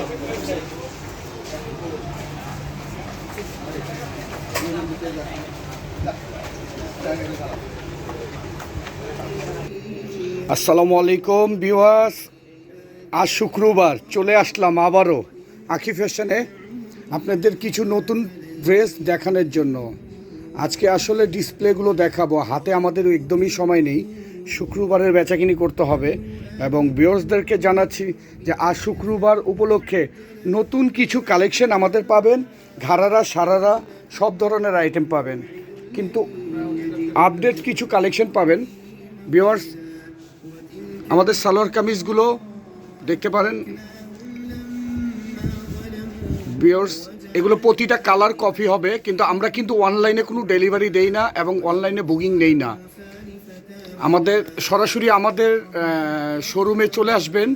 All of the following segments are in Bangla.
আসসালামু আলাইকুম ভিউয়ার্স, আজ শুক্রবার চলে আসলাম আবারও আঁখি ফ্যাশনে আপনাদের কিছু নতুন ড্রেস দেখানোর জন্য। আজকে আসলে ডিসপ্লেগুলো দেখাবো, হাতে আমাদের একদমই সময় নেই, শুক্রবারের বেচাকিনি করতে হবে। এবং ভিউয়ার্সদেরকে জানাচ্ছি যে আজ শুক্রবার উপলক্ষে নতুন কিছু কালেকশন আমাদের পাবেন, ঘাড়ারা সারারা সব ধরনের আইটেম পাবেন, কিন্তু আপডেট কিছু কালেকশন পাবেন। ভিউয়ার্স, আমাদের সালোয়ার কামিজগুলো দেখতে পারেন ভিউয়ার্স, এগুলো প্রতিটা কালার কপি হবে, কিন্তু আমরা কিন্তু অনলাইনে কোনো ডেলিভারি দেই না এবং অনলাইনে বুকিং নেই না। আমাদের সরাসরি আমাদের শোরুমে চলে আসবেন,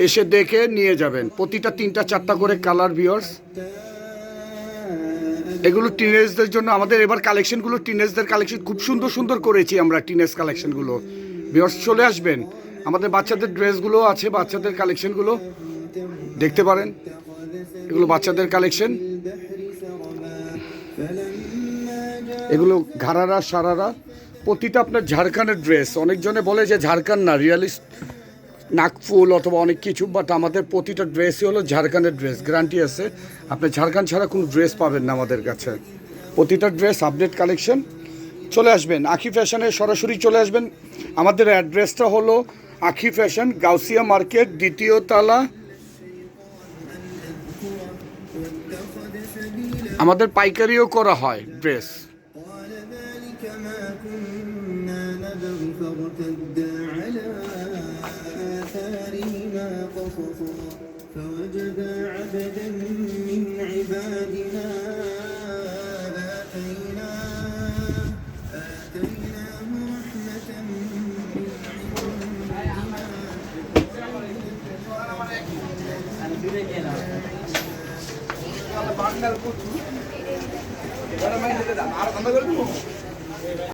এসে দেখে নিয়ে যাবেন। প্রতিটা 3টা 4টা করে কালার ভিউয়ার্স। এগুলো টিনেজদের জন্য আমাদের এবার কালেকশনগুলো, টিনেজদের কালেকশন খুব সুন্দর সুন্দর করেছি আমরা। টিনেজ কালেকশনগুলো ভিউয়ার্স চলে আসবেন। আমাদের বাচ্চাদের ড্রেসগুলো আছে, বাচ্চাদের কালেকশনগুলো দেখতে পারেন। এগুলো বাচ্চাদের কালেকশন, এগুলো ঘাড়ারা সারারা, প্রতিটা আপনার ঝাড়খান্ডের ড্রেস। অনেকজনে বলে যে ঝাড়খান্ড না, রিয়ালিস্ট নাকফুল অথবা অনেক কিছু, বাট আমাদের প্রতিটা ড্রেসই হলো ঝাড়খান্ডের ড্রেস, গ্যারান্টি আছে। আপনি ঝাড়খান্ড ছাড়া কোনো ড্রেস পাবেন না আমাদের কাছে। প্রতিটা ড্রেস আপডেট কালেকশন। চলে আসবেন আঁখি ফ্যাশনে, সরাসরি চলে আসবেন। আমাদের অ্যাড্রেসটা হলো আঁখি ফ্যাশন, গাউসিয়া মার্কেট, 2য় তলা। আমাদের পাইকারিও করা হয় ড্রেস।